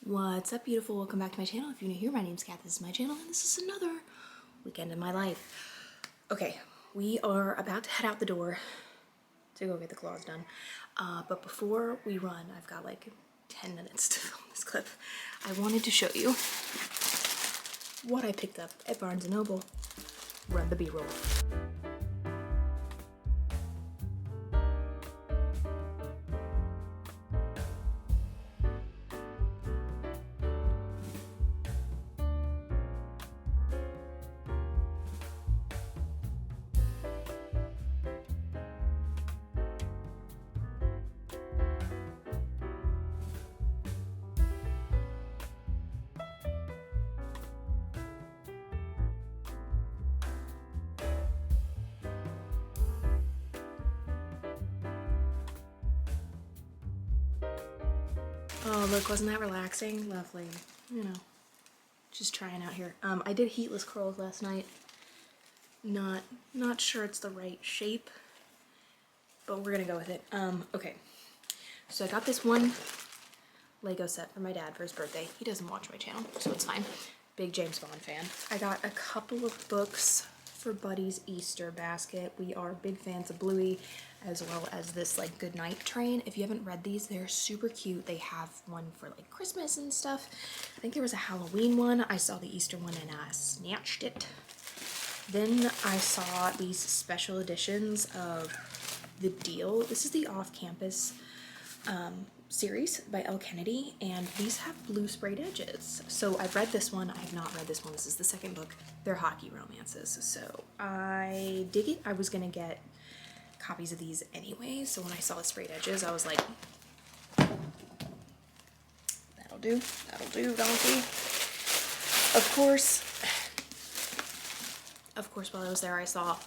What's up, beautiful? Welcome back to my channel. If you're new here, my name's Kat. This is my channel, and this is another weekend in my life. Okay, we are about to head out the door to go get the claws done. But before we run, I've got like 10 minutes to film this clip. I wanted to show you what I picked up at Barnes & Noble. Run the B-roll. Oh, look, wasn't that relaxing? Lovely. You know, just trying out here. I did heatless curls last night. Not sure it's the right shape, but we're gonna go with it. Okay. So I got this one Lego set for my dad for his birthday. He doesn't watch my channel, so it's fine. Big James Bond fan. I got a couple of books for Buddy's Easter basket. We are big fans of Bluey, as well as this like Goodnight Train. If you haven't read these, they're super cute. They have one for like Christmas and stuff. I think there was a Halloween one. I saw the Easter one and I snatched it. Then I saw these special editions of The Deal. This is the Off-Campus series by L. Kennedy, and these have blue sprayed edges. So I've read this one. I have not read this one. This is the second book. They're hockey romances. So I dig it. I was gonna get copies of these anyway, so when I saw the sprayed edges, I was like, that'll do, donkey. Of course, while I was there, I saw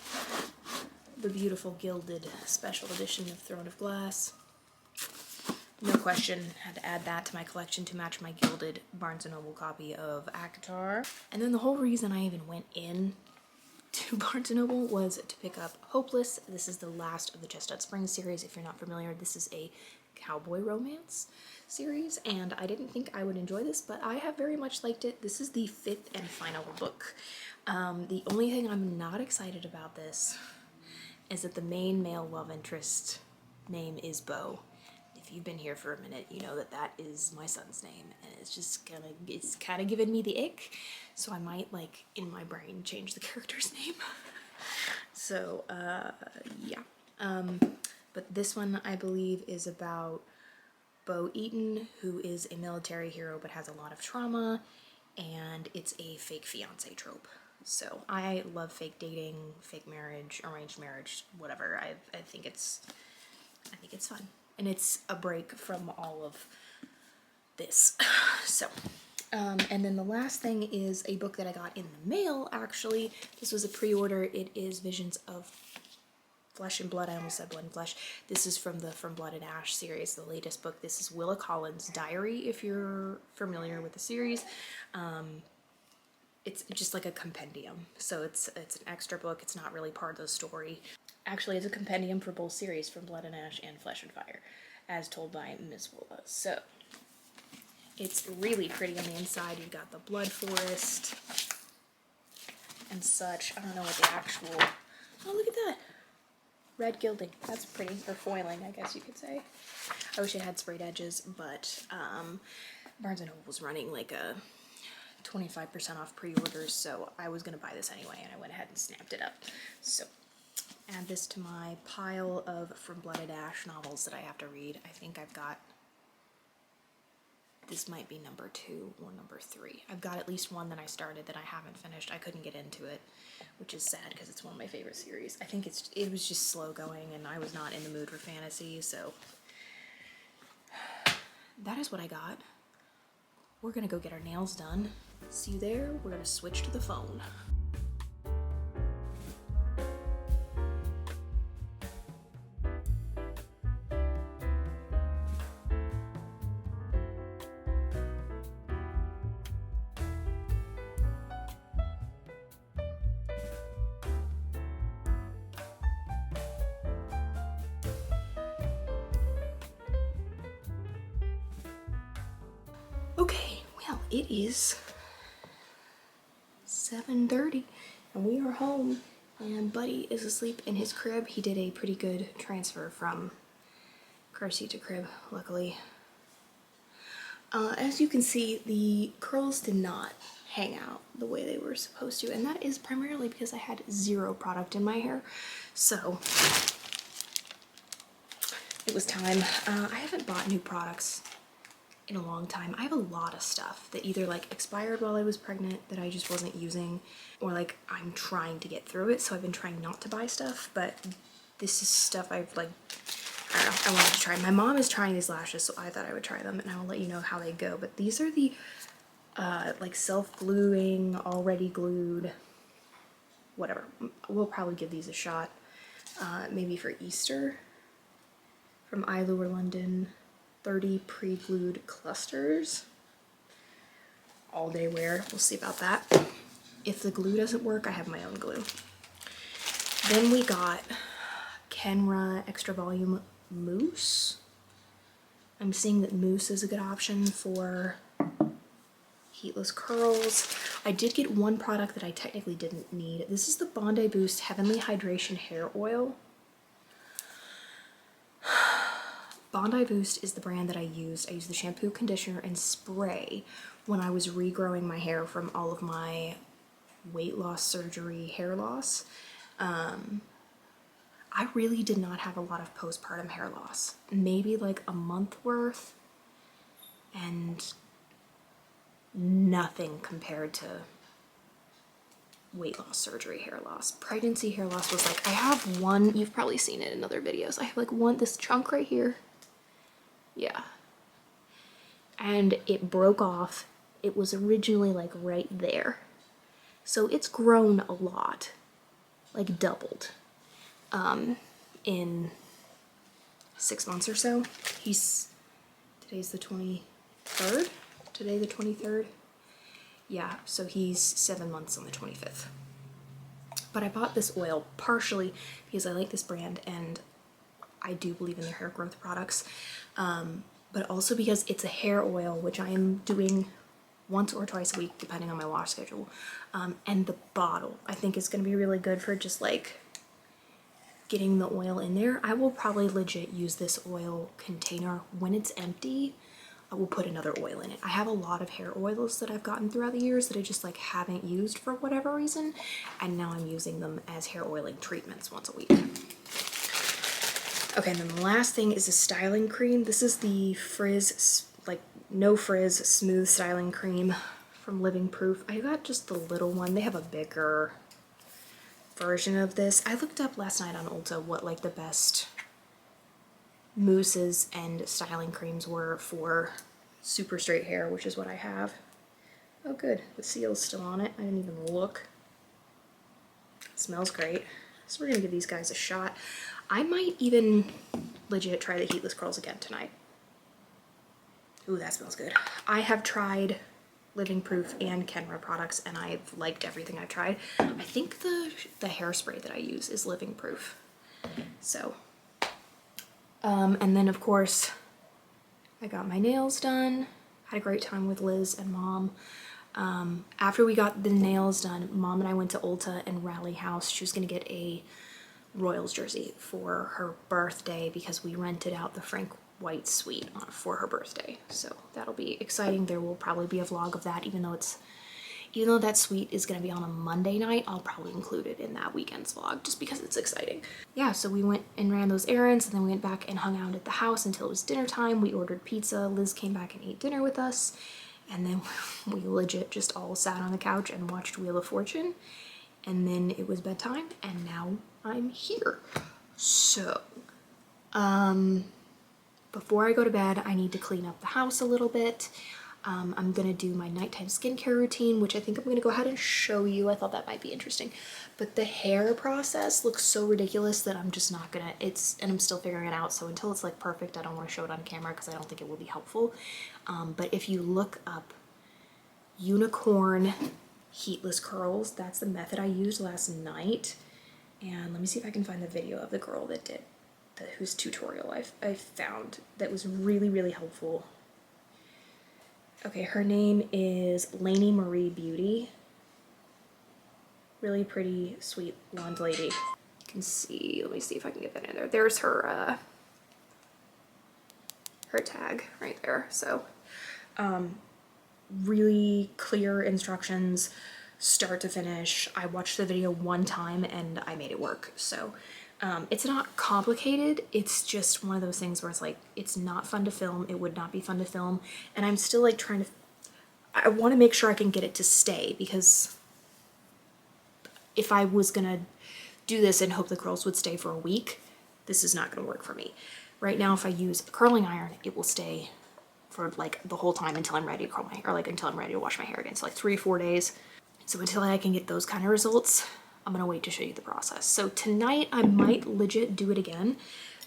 the beautiful gilded special edition of Throne of Glass. No question, had to add that to my collection to match my gilded Barnes & Noble copy of ACOTAR. And then the whole reason I even went in to Barnes & Noble was to pick up Hopeless. This is the last of the Chestnut Springs series. If you're not familiar, this is a cowboy romance series, and I didn't think I would enjoy this, but I have very much liked it. This is the 5th and final book. The only thing I'm not excited about this is that the main male love interest name is Beau. If you've been here for a minute, you know that that is my son's name, and it's kind of giving me the ick, so I might, like, in my brain change the character's name. So yeah, but this one I believe is about Beau Eaton, who is a military hero but has a lot of trauma, and it's a fake fiance trope. So I love fake dating, fake marriage, arranged marriage, whatever. I think it's fun. And it's a break from all of this. So, and then the last thing is a book that I got in the mail, actually. This was a pre-order. It is Visions of Flesh and Blood. I almost said Blood and Flesh. This is from the From Blood and Ash series, the latest book. This is Willa Collins' diary, if you're familiar with the series. It's just like a compendium. So it's an extra book. It's not really part of the story. Actually, it's a compendium for both series, From Blood and Ash and Flesh and Fire, as told by Ms. Willa. So it's really pretty on the inside. You've got the blood forest and such. I don't know what the actual, oh, look at that. Red gilding. That's pretty, or foiling, I guess you could say. I wish it had sprayed edges, but Barnes & Noble was running like a 25% off pre-orders, so I was gonna buy this anyway, and I went ahead and snapped it up. So add this to my pile of From Blood and Ash novels that I have to read. I think I've got, this might be number 2 or number 3. I've got at least one that I started that I haven't finished. I couldn't get into it, which is sad because it's one of my favorite series. I think it was just slow going, and I was not in the mood for fantasy, so that is what I got. We're gonna go get our nails done. See you there. We're gonna switch to the phone. Okay, it is 7:30 and we are home, and Buddy is asleep in his crib. He did a pretty good transfer from car seat to crib, luckily. As you can see, the curls did not hang out the way they were supposed to, and that is primarily because I had zero product in my hair. So it was time. I haven't bought new products in a long time. I have a lot of stuff that either like expired while I was pregnant that I just wasn't using, or like I'm trying to get through it, so I've been trying not to buy stuff, but this is stuff I've like, I don't know, I wanted to try. My mom is trying these lashes, so I thought I would try them, and I will let you know how they go. But these are the like self-gluing, already glued, whatever. We'll probably give these a shot, maybe for Easter, from Ilure London. 30 pre-glued clusters. All day wear. We'll see about that. If the glue doesn't work, I have my own glue. Then we got Kenra Extra Volume Mousse. I'm seeing that mousse is a good option for heatless curls. I did get one product that I technically didn't need. This is the Bondi Boost Heavenly Hydration Hair Oil. Bondi Boost is the brand that I used. I used the shampoo, conditioner, and spray when I was regrowing my hair from all of my weight loss surgery hair loss. I really did not have a lot of postpartum hair loss. Maybe like a month worth, and nothing compared to weight loss surgery hair loss. Pregnancy hair loss was like, I have one, you've probably seen it in other videos. I have like one, this chunk right here. Yeah. And it broke off. It was originally like right there. So it's grown a lot, like doubled, in 6 months or so. Today's the 23rd? Today the 23rd? Yeah, so he's 7 months on the 25th. But I bought this oil partially because I like this brand and I do believe in their hair growth products, but also because it's a hair oil, which I am doing once or twice a week depending on my wash schedule, and the bottle I think is going to be really good for just like getting the oil in there. I will probably legit use this oil container when it's empty. I will put another oil in it. I have a lot of hair oils that I've gotten throughout the years that I just like haven't used for whatever reason, and now I'm using them as hair oiling treatments once a week. Okay, and then the last thing is a styling cream. This is the Frizz, like no frizz smooth styling cream from Living Proof. I got just the little one. They have a bigger version of this. I looked up last night on Ulta what like the best mousses and styling creams were for super straight hair, which is what I have. Oh good, the seal's still on it. I didn't even look. It smells great. So we're gonna give these guys a shot. I might even legit try the heatless curls again tonight. Ooh, that smells good. I have tried Living Proof and Kenra products and I've liked everything I've tried. I think the hairspray that I use is Living Proof. So, and then of course, I got my nails done. Had a great time with Liz and Mom. After we got the nails done, Mom and I went to Ulta and Rally House. She was gonna get a Royals jersey for her birthday because we rented out the Frank White suite for her birthday. So that'll be exciting. There will probably be a vlog of that, even though that suite is gonna be on a Monday night, I'll probably include it in that weekend's vlog just because it's exciting. Yeah, so we went and ran those errands and then we went back and hung out at the house until it was dinner time. We ordered pizza. Liz came back and ate dinner with us. And then we legit just all sat on the couch and watched Wheel of Fortune. And then it was bedtime and now I'm here. So, before I go to bed, I need to clean up the house a little bit. I'm gonna do my nighttime skincare routine, which I think I'm gonna go ahead and show you. I thought that might be interesting. But the hair process looks so ridiculous that I'm just not gonna, and I'm still figuring it out. So until it's like perfect, I don't wanna show it on camera because I don't think it will be helpful. But if you look up unicorn heatless curls, that's the method I used last night. And let me see if I can find the video of the girl that did, whose tutorial I found that was really, really helpful. Okay, her name is Lainey Marie Beauty. Really pretty, sweet, blonde lady. You can see, let me see if I can get that in there. There's her, her tag right there. So, really clear instructions, start to finish. I watched the video one time and I made it work. So, it's not complicated. It's just one of those things where it's like, it's not fun to film. It would not be fun to film. And I'm still like trying to, I want to make sure I can get it to stay, because if I was gonna do this and hope the curls would stay for a week, this is not gonna work for me. Right now, if I use a curling iron, it will stay for like the whole time until I'm ready to curl my hair, or like until I'm ready to wash my hair again. So like 3 or 4 days. So until I can get those kind of results, I'm gonna wait to show you the process. So tonight I might legit do it again,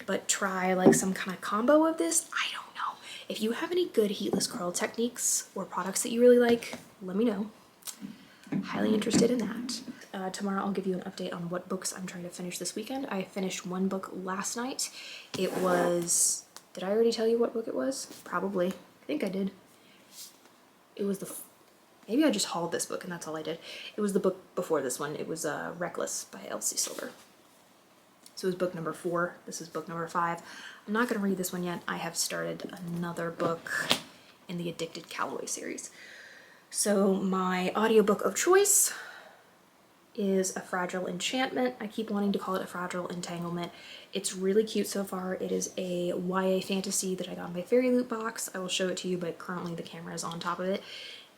but try like some kind of combo of this. I don't know. If you have any good heatless curl techniques or products that you really like, let me know. I'm highly interested in that. Tomorrow I'll give you an update on what books I'm trying to finish this weekend. I finished one book last night. It was, did I already tell you what book it was? Probably. I think I did. It was maybe I just hauled this book and that's all I did. It was the book before this one. It was Reckless by Elsie Silver. So it was book number 4. This is book number 5. I'm not going to read this one yet. I have started another book in the Addicted Calloway series. So my audiobook of choice is A Fragile Enchantment. I keep wanting to call it A Fragile Entanglement. It's really cute so far. It is a YA fantasy that I got in my Fairy Loot box. I will show it to you, but currently the camera is on top of it.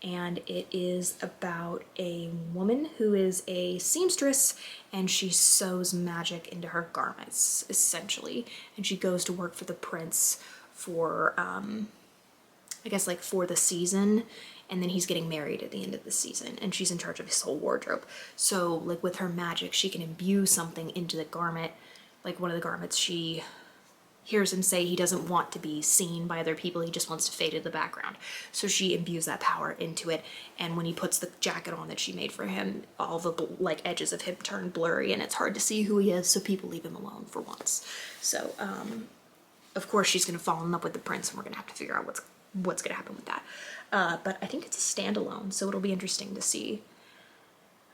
And it is about a woman who is a seamstress and she sews magic into her garments, essentially. And she goes to work for the prince for, I guess like for the season, and then he's getting married at the end of the season and she's in charge of his whole wardrobe. So like with her magic, she can imbue something into the garment. Like one of the garments, she hears him say he doesn't want to be seen by other people, he just wants to fade in the background. So she imbues that power into it, and when he puts the jacket on that she made for him, all the like edges of him turn blurry and it's hard to see who he is, so people leave him alone for once. So of course she's gonna fall in love with the prince and we're gonna have to figure out what's gonna happen with that. But I think it's a standalone, so it'll be interesting to see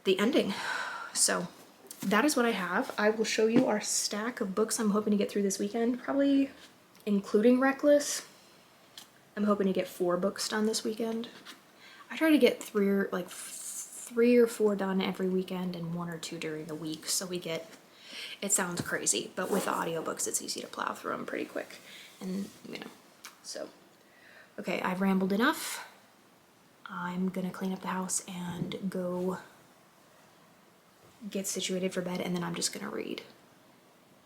the ending. So that is what I have. I will show you our stack of books I'm hoping to get through this weekend, probably including Reckless. I'm hoping to get 4 books done this weekend. I try to get 3 or 4 done every weekend and 1 or 2 during the week, so we get, it sounds crazy, but with audiobooks it's easy to plow through them pretty quick. And you know, so okay, I've rambled enough. I'm gonna clean up the house and go get situated for bed, and then I'm just gonna read.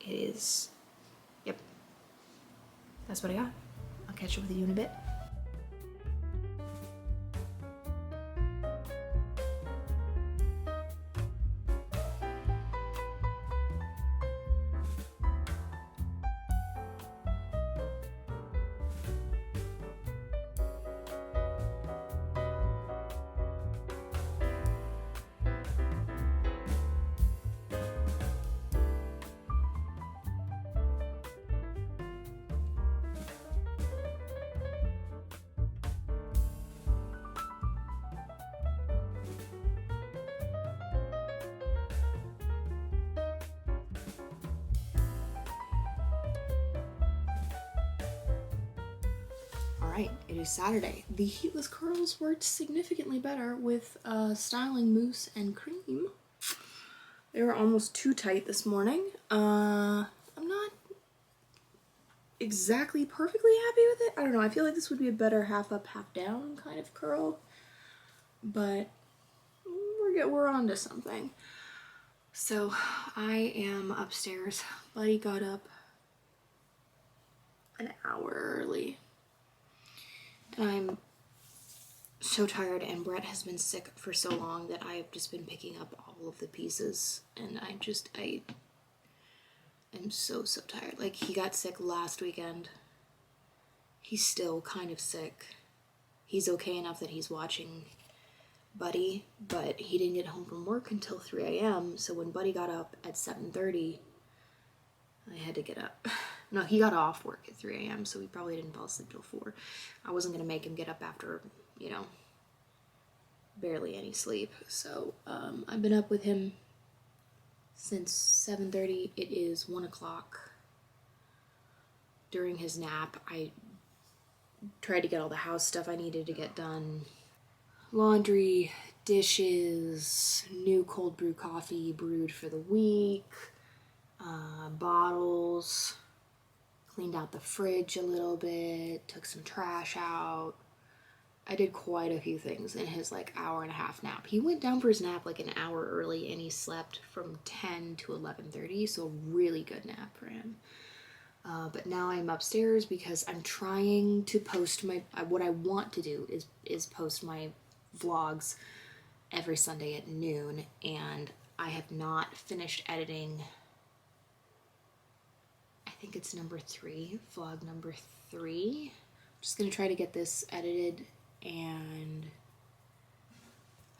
It is, yep, that's what I got. I'll catch up with you in a bit. Alright, it is Saturday. The heatless curls worked significantly better with styling mousse and cream. They were almost too tight this morning. I'm not exactly perfectly happy with it. I don't know, I feel like this would be a better half up, half down kind of curl. But we're on to something. So I am upstairs. Buddy got up an hour early. And I'm so tired, and Brett has been sick for so long that I've just been picking up all of the pieces, and I am so tired. Like, he got sick last weekend. He's still kind of sick. He's okay enough that he's watching Buddy, but he didn't get home from work until 3 a.m. So when Buddy got up at 7:30, I had to get up. No, he got off work at 3 a.m. so he probably didn't fall asleep till 4. I wasn't gonna make him get up after you know, barely any sleep. So I've been up with him since 7:30. It is 1 o'clock. During his nap, I tried to get all the house stuff I needed to get done. Laundry, dishes, new cold brew coffee brewed for the week, bottles, cleaned out the fridge a little bit, took some trash out. I did quite a few things in his like hour and a half nap. He went down for his nap like an hour early and he slept from 10 to 11:30, so really good nap for him. But now I'm upstairs because I'm trying to post what I want to do is post my vlogs every Sunday at noon, and I have not finished editing. I think it's vlog number 3. I'm just gonna try to get this edited, and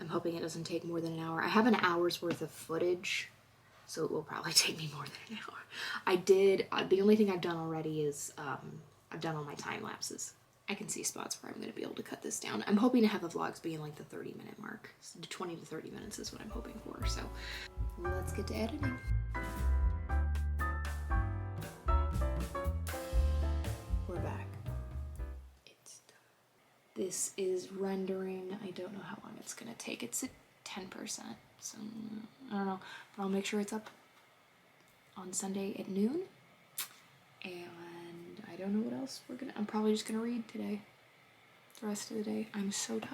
I'm hoping it doesn't take more than an hour. I have an hour's worth of footage, so it will probably take me more than an hour. The only thing I've done already is I've done all my time lapses. I can see spots where I'm going to be able to cut this down. I'm hoping to have the vlogs be in like the 30-minute mark. 20 to 30 minutes is what I'm hoping for. So let's get to editing. We're back. It's done. This is rendering. I don't know how long it's going to take. It's at 10%. So I don't know, but I'll make sure it's up on Sunday at noon. And I don't know what else I'm probably just gonna read today. The rest of the day. I'm so tired.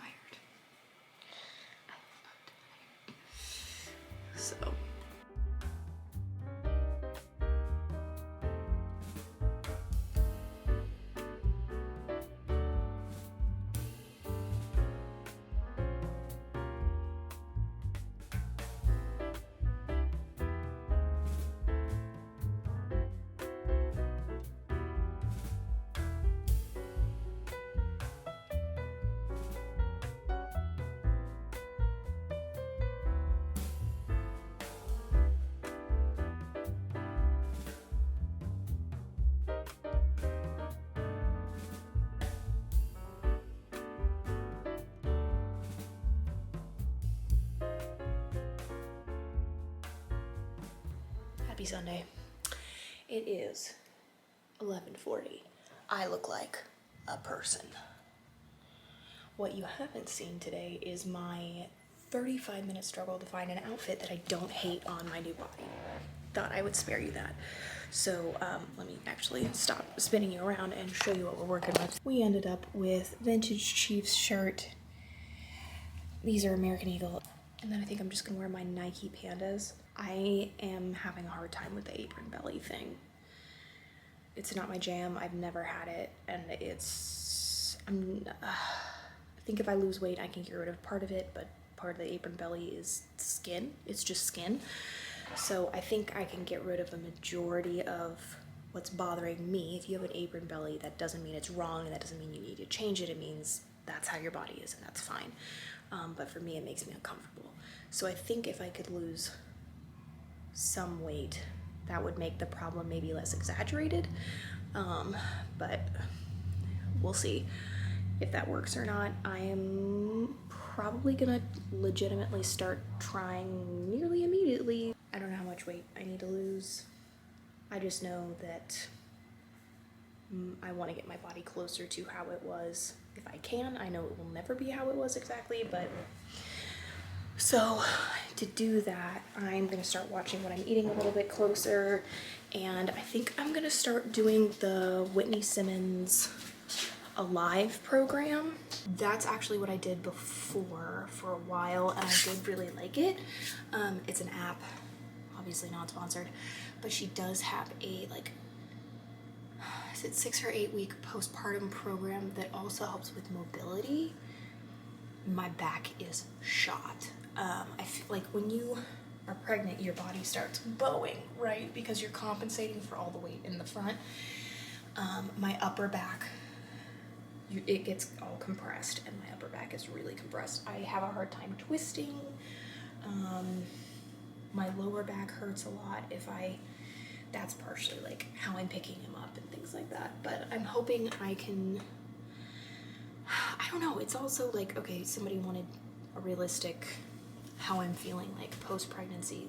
So. Happy Sunday. It is 11:40. I look like a person. What you haven't seen today is my 35-minute struggle to find an outfit that I don't hate on my new body. Thought I would spare you that. So let me actually stop spinning you around and show you what we're working with. We ended up with vintage Chiefs shirt. These are American Eagle. And then I think I'm just gonna wear my Nike Pandas. I am having a hard time with the apron belly thing. It's not my jam. I've never had it, and I think if I lose weight, I can get rid of part of it, but part of the apron belly is skin. It's just skin. So I think I can get rid of a majority of what's bothering me. If you have an apron belly, that doesn't mean it's wrong, and that doesn't mean you need to change it. It means that's how your body is, and that's fine. But for me, it makes me uncomfortable. So I think if I could lose some weight, that would make the problem maybe less exaggerated. But we'll see if that works or not. I am probably gonna legitimately start trying nearly immediately. I don't know how much weight I need to lose. I just know that I want to get my body closer to how it was if I can. I know it will never be how it was exactly, but so to do that, I'm gonna start watching what I'm eating a little bit closer, and I think I'm gonna start doing the Whitney Simmons Alive program. That's actually what I did before for a while, and I did really like it. It's an app, obviously not sponsored, but she does have a is it 6 or 8 week postpartum program that also helps with mobility. My back is shot. I feel like when you are pregnant, your body starts bowing, right? Because you're compensating for all the weight in the front. My upper back, it gets all compressed, and my upper back is really compressed. I have a hard time twisting. My lower back hurts a lot that's partially like how I'm picking him up and things like that. But I'm hoping I don't know, it's also like, okay, somebody wanted a realistic how I'm feeling like post-pregnancy.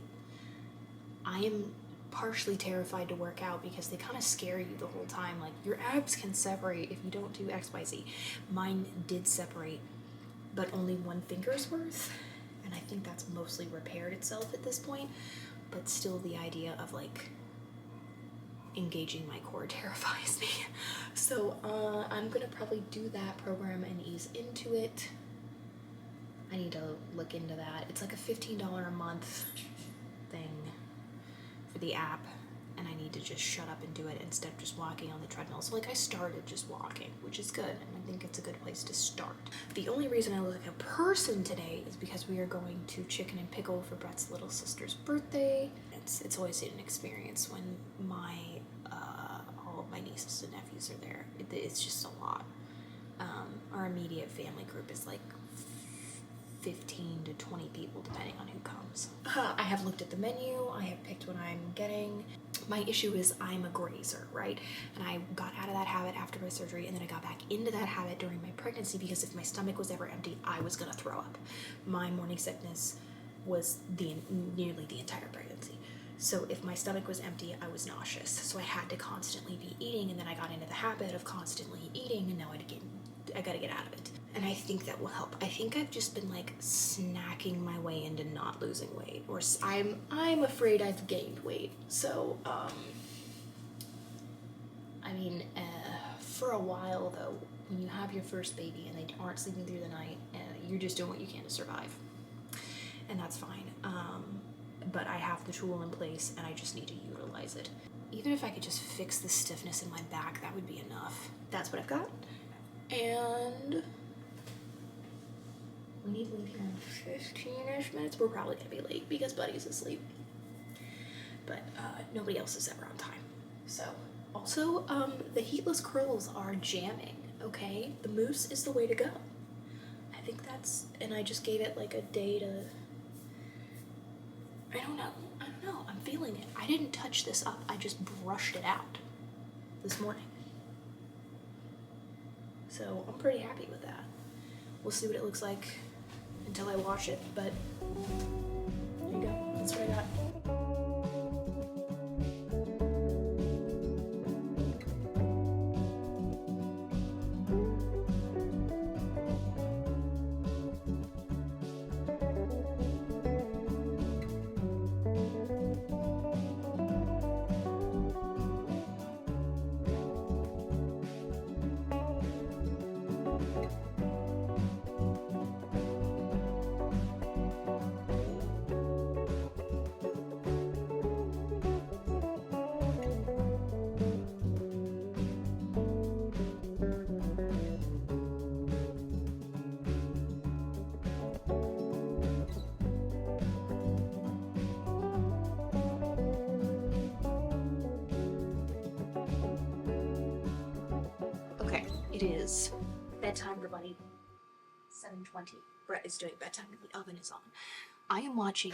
I am partially terrified to work out because they kind of scare you the whole time. Like, your abs can separate if you don't do XYZ. Mine did separate, but only one finger's worth. And I think that's mostly repaired itself at this point. But still, the idea of like engaging my core terrifies me. So I'm gonna probably do that program and ease into it. I need to look into that. It's like a $15 a month thing for the app, and I need to just shut up and do it instead of just walking on the treadmill. So like, I started just walking, which is good, and I think it's a good place to start. The only reason I look like a person today is because we are going to Chicken and Pickle for Brett's little sister's birthday. It's always an experience when all of my nieces and nephews are there. It's just a lot. Our immediate family group is like 15 to 20 people depending on who comes. I have looked at the menu, I have picked what I'm getting. My issue is I'm a grazer, right? And I got out of that habit after my surgery, and then I got back into that habit during my pregnancy because if my stomach was ever empty, I was gonna throw up. My morning sickness was nearly the entire pregnancy. So if my stomach was empty, I was nauseous. So I had to constantly be eating, and then I got into the habit of constantly eating, and now I gotta get out of it. And I think that will help. I think I've just been like snacking my way into not losing weight, or I'm afraid I've gained weight. So I mean, for a while though, when you have your first baby and they aren't sleeping through the night, you're just doing what you can to survive, and that's fine. But I have the tool in place, and I just need to utilize it. Even if I could just fix the stiffness in my back, that would be enough. That's what I've got, and we need to leave here in 15-ish minutes. We're probably gonna be late because Buddy's asleep, but nobody else is ever on time. So, also, the heatless curls are jamming, okay? The mousse is the way to go. I think that's, and I just gave it like a day to, I don't know, I'm feeling it. I didn't touch this up, I just brushed it out this morning. So I'm pretty happy with that. We'll see what it looks like until I wash it, but there you go, that's what I got. It is bedtime, everybody. 7:20. Brett is doing bedtime and the oven is on. I am watching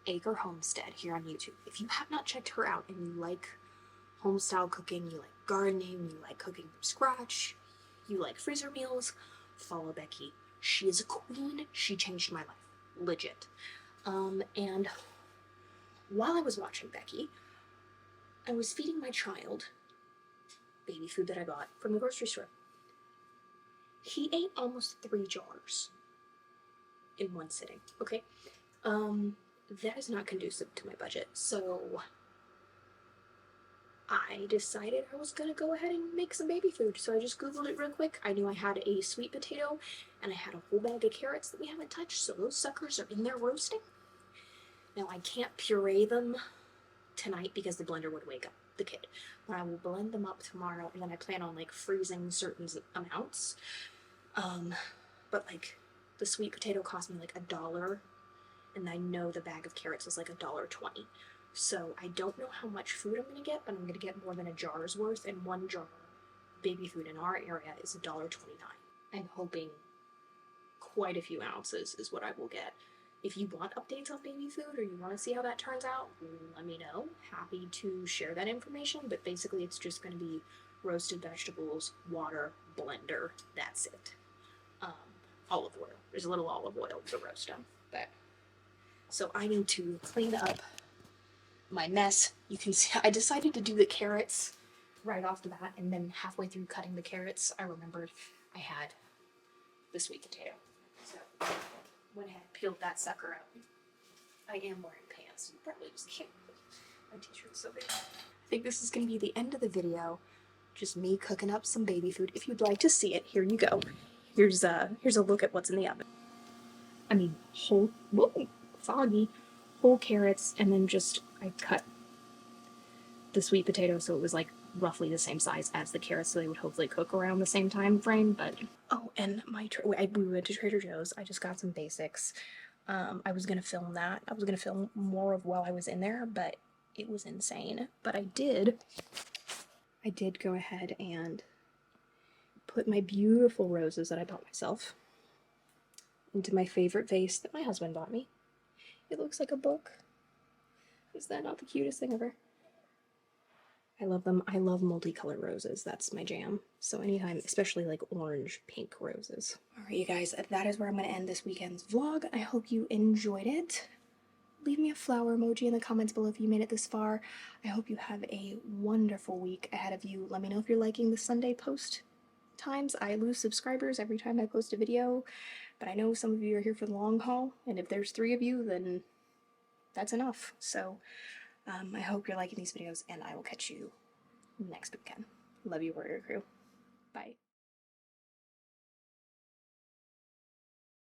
Acre Homestead here on YouTube. If you have not checked her out and you like homestyle cooking, you like gardening, you like cooking from scratch, you like freezer meals, follow Becky. She is a queen. She changed my life. Legit. And while I was watching Becky, I was feeding my child baby food that I bought from the grocery store. He ate almost 3 jars in one sitting, okay? That is not conducive to my budget, so I decided I was gonna go ahead and make some baby food. So I just Googled it real quick. I knew I had a sweet potato and I had a whole bag of carrots that we haven't touched, so those suckers are in there roasting. Now I can't puree them tonight because the blender would wake up the kid, but I will blend them up tomorrow, and then I plan on like freezing certain amounts. But like the sweet potato cost me like $1, and I know the bag of carrots is like $1.20. So I don't know how much food I'm gonna get, but I'm gonna get more than a jar's worth, and 1 jar baby food in our area is $1.29. I'm hoping quite a few ounces is what I will get. If you want updates on baby food, or you want to see how that turns out, let me know. Happy to share that information, but basically it's just going to be roasted vegetables, water, blender. That's it. Olive oil. There's a little olive oil to roast them. But so I need to clean up my mess. You can see I decided to do the carrots right off the bat, and then halfway through cutting the carrots, I remembered I had the sweet potato. So went ahead and peeled that sucker out. I am wearing pants. You probably just can't. My t-shirt's so big. I think this is going to be the end of the video. Just me cooking up some baby food. If you'd like to see it, here you go. Here's a look at what's in the oven. I mean, whole, whoa, foggy, whole carrots, and then just I cut the sweet potato so it was like roughly the same size as the carrots, so they would hopefully cook around the same time frame. But oh, and we went to Trader Joe's. I just got some basics. I was gonna film that. I was gonna film more of while I was in there, but it was insane. But I did go ahead and put my beautiful roses that I bought myself into my favorite vase that my husband bought me. It looks like a book. Is that not the cutest thing ever? I love them. I love multicolored roses. That's my jam. So anytime, especially like orange, pink roses. All right, you guys, that is where I'm going to end this weekend's vlog. I hope you enjoyed it. Leave me a flower emoji in the comments below if you made it this far. I hope you have a wonderful week ahead of you. Let me know if you're liking the Sunday post times. I lose subscribers every time I post a video, but I know some of you are here for the long haul, and if there's 3 of you, then that's enough. So I hope you're liking these videos, and I will catch you next weekend. Love you, Warrior Crew. Bye.